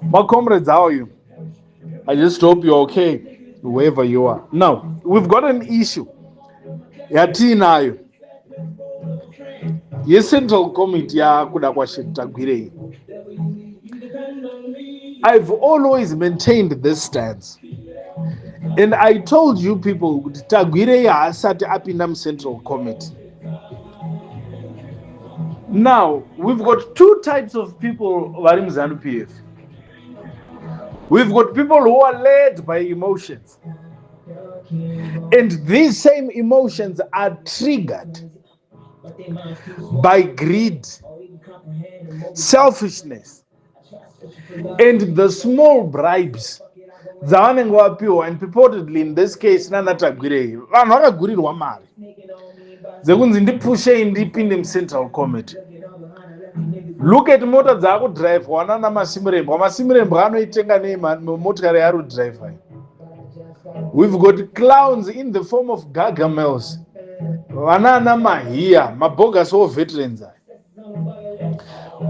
My comrades, how are you? I just hope you're okay, wherever you are. Now, we've got an issue. Yatinayo. Yes, Central Committee yakuda kwa To Tagwirei. I've always maintained this stance. And I told you people, Tagwirei asati apinda Central Committee. Now, we've got two types of people vari muZANU PF. We've got people who are led by emotions. And these same emotions are triggered by greed, selfishness, and the small bribes dzavanenge vapiwa, and purportedly in this case nana Tagwirei vanhu vakagurirwa mari dzekunzi ndipushei ndipinde muCentral Committee. Look at mota dzaakudhiraivhwa nana Masimurembwa. Masimurembwa anoitenga nemotikari yaari kudhiraivha. We've got clowns in the form of gargamels, vanana Mahiya, mabogus all veterans.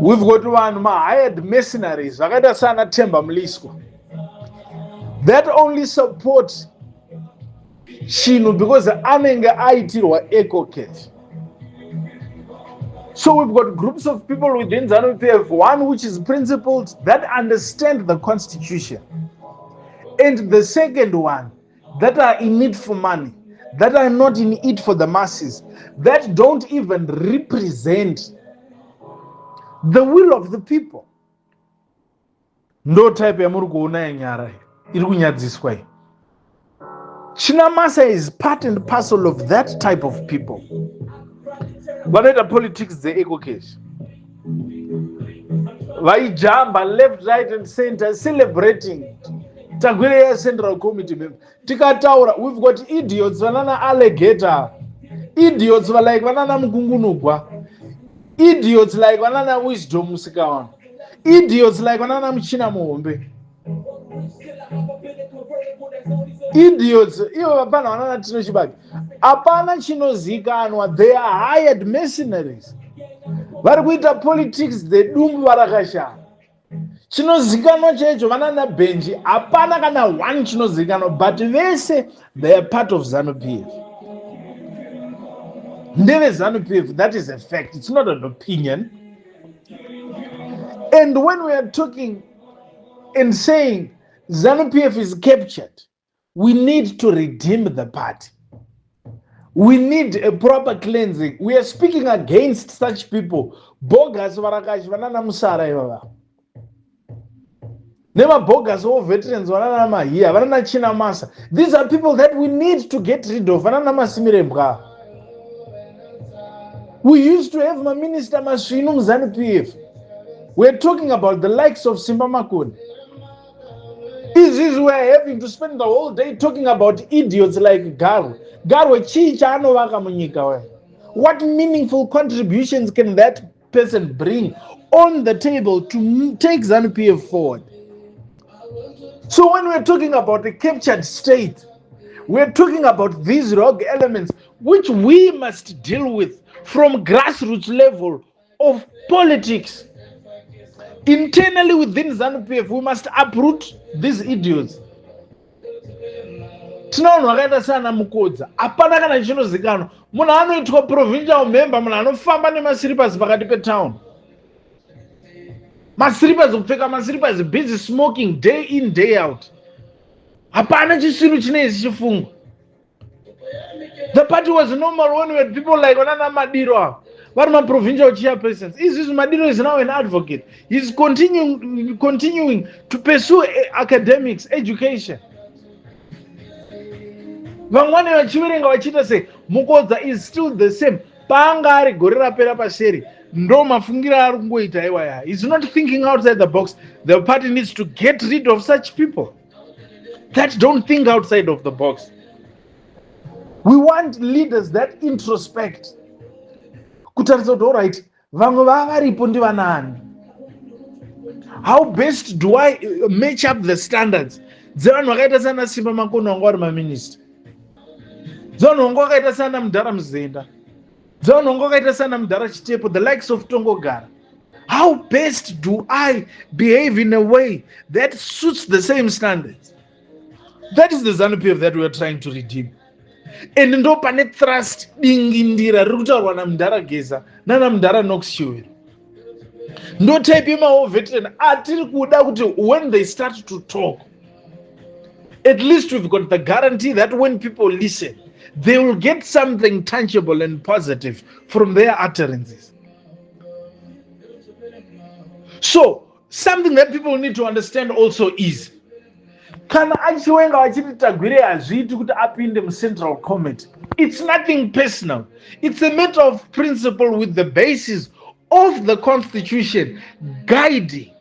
We've got vanhu hired mercenaries vakaita sana Temba Mliswa that only support chinhu because anenge aitirwa eco cash. So we've got groups of people within ZANU PF, one which is principled, that understand the constitution, and the second one that are in it for money, that are not in it for the masses, that don't even represent the will of the people. No type ya muri kuona yenyara iri kunyadziswa. Chinamasa is part and parcel of that type of people. Vanoita politics dze-eco cash, vaijamba left, right and center celebrating Tagwirei Central Committee member. Tikataura, we've got idiots vanana alligator, idiots like vanana Mugungunugwa, idiots like vanana Wisdom Musikawan, idiots like vanana Muchina Muhombe, idiots ivo vapana vanana Tino Chibaki. Apana chinozikanwa, they are hired mercenaries. Vari kuita politics dzedumbu varakashama. Chinozikanwa checho vanana Benji, apana kana one chinozikanwa, but vese they are part of ZANU PF. Ndeve ZANU PF, that is a fact, it's not an opinion. And when we are talking and saying ZANU PF is captured, we need to redeem the party. We need a proper cleansing. We are speaking against such people. Bogus varakashi vanana Musara ivava. Nema bogus all veterans vanana Mahiya, vanana Chinamasa. These are people that we need to get rid of. Vanana Masimurembwa. We used to have my minister Maswinu ZANU PF. We're talking about the likes of Simba Makoni. Is this we're having to spend the whole day talking about idiots like Garwe? Garwe chicha anovaka munyika we. What meaningful contributions can that person bring on the table to take ZANU PF forward? So when we're talking about a captured state, we're talking about these rogue elements which we must deal with from grassroots level of politics. Internally within ZANU PF, we must uproot these idiots. Tinoona vakaita sana Mukodza, apana kana chinozikanwa. Munhu anoitwa provincial member, munhu anofamba nemasiripasi pakati petown. Masiripasi kupfeka masiripasi, busy smoking day in day out. Hapana chisinu chinezi chifungwa. The party was normal when we had people like Vanana Madiro, vari ma-provincial chairpersons. Izvizvi Madiro is now an advocate. He's continuing to pursue academics, education. Vamwani vachiverenga vachiita sei Mukodza is still the same. Paanga ari gore rapera pasheri, ndo mafungiro ari kungoita iwaya. He's not thinking outside the box. The party needs to get rid of such people that don't think outside of the box. We want leaders that introspect. Kutaridza kuti alright, vamwe varipo ndivanani? How best do I match up the standards dzevanhu vakaita sana Simba Makoni vanga vari maminista, dzevanhu vanga vakaita sana Mudhara Muzenda, dzevanhu vanga vakaita sana Mudhara Chitepo, the likes of Tongogara. How best do I behave in a way that suits the same standards? That is the ZANU-PF that we are trying to redeem. And ndo pane thrust dingindira riri kutaurwa naMundarageza nanaMundara Knox-Chiwero. Ndo type yemawo veteran atiri kuda kuti when they start to talk, at least we've got the guarantee that when people listen, they will get something tangible and positive from their utterances. So, something that people need to understand also is, kana achiwenga vachiti Tagwirei hazviiti kuti apinde muCentral Committee, it's nothing personal. It's a matter of principle with the basis of the Constitution guiding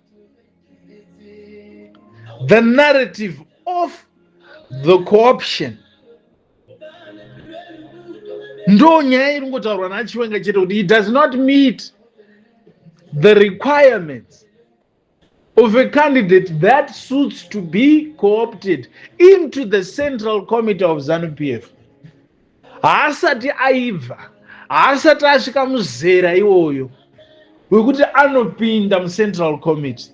the narrative of the co-option. Ndo nyaya iri ngotaurwa naChiwenga chete kuti it does not meet the requirements of a candidate that suits to be co-opted into the Central Committee of ZANU-PF. Haasati aibva, haasati asvika muzera iwoyo wekuti anopinda muCentral Committee.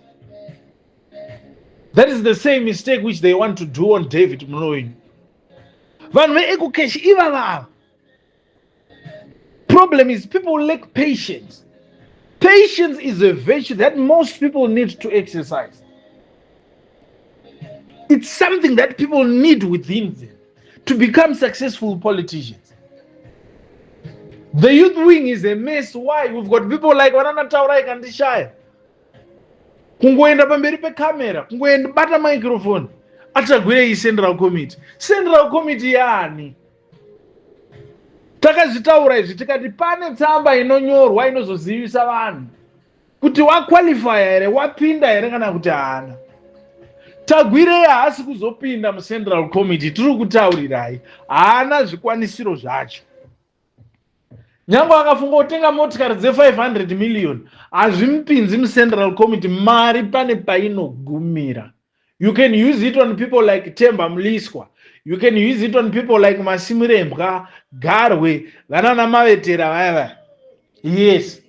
That is the same mistake which they want to do on David Mloweni. Vanhu veEkukeshi ivava. Problem is people lack patience. Patience is a virtue that most people need to exercise. It's something that people need within them to become successful politicians. The youth wing is a mess. Why? We've got people like Vanana Taurai Kandishaya. Kungoenda pamberi pekamera, kungoenda bata microphone. Atagwirei Central Committee. Central Committee yani. Takazvitaura izvi tikati pane tsamba inonyorwa inozozivisa vanhu kuti waqualify here, wapinda here kana kuti haana. Tagwirei haasi kuzopinda muCentral Committee, tiri kutaurirai haana zvikwanisiro zvacho. Nyange akafunga kutenga motikari dze500 million hazvimupinzi muCentral Committee, mari pane painogumira. You can use it on people like Temba Mliswa. You can use it on people like Masimurembwa, Garwe, Vanana Mavetera, whatever. Yes.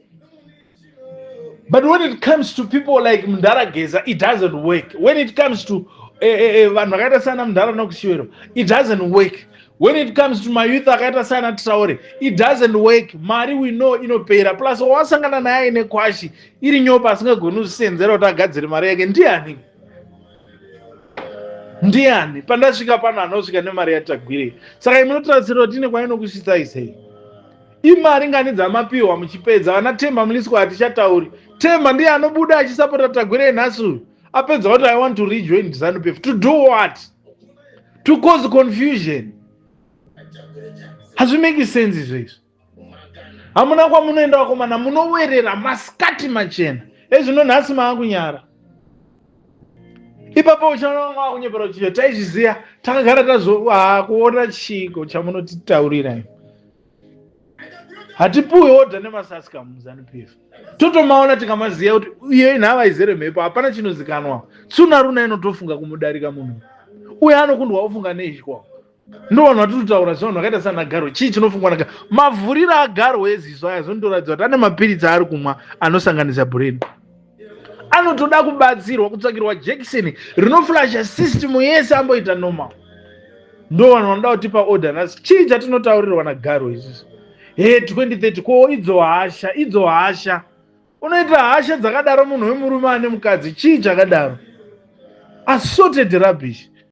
But when it comes to people like Mundarageza, it doesn't work. When it comes to Vanagata Sana Mundara Knox-Chiwero, it doesn't work. When it comes to my youth, Agata Sana Traore, it doesn't work. Mari we know inopera. Plus, wasangana naye ine kwashi. Iri nyopa asingagoni kusenzera kuti agadzire mari yake ndiani? Ndiani? Pandasvika pano anosvika nemari yaTagwirei. Saka imunotarisira kuti ine kwainokusvitsai sei? Imari ngani dzamapiwa muchipedza. Vana Temba Mliswa hatichatauri. Temba ndiye anobuda achisapota Tagwirei nhasi. Apedza kuti I want to rejoin ZANU-PF. To do what? To cause confusion. Hazvimeki sense izvezvo. Hamuna kwamunoenda vakomana, munowerera masikati machena. Ezvino nhasi maakunyara. Ipapo uchanonga kunyepera kuti taizviziya takagara kuona chiko chamunotitaurira. Hatipuwe odha nemasasika muZANU-PF. Totomaona tikamaziya kuti iye nhava izere mhepo, hapana chinozikanwa. Tsuna runa inotofunga kumudarika munhu. Uye anokundwa ofunga neizvikwawo. Ndo vanhu vatinotaura zvavanhu vakaita sana Garo. Chii chinofungwa naGaro? Mavhuriro aGaro eziso aya zondoratidza kuti ane mapiritsi ari kumwa anosanganisa brain. Anotoda kubatsirwa kutsvakirwa jekiseni rinoflasha system yese amboita normal. Ndo vanhu vanoda kutipa order nhasi. Chii chatinotaurirwa naGaro izvizvi? 2030 ko idzo hasha. Unoita hasha dzakadaro munhu wemurume ane mukadzi. Chii chakadaro? Assorted rubbish.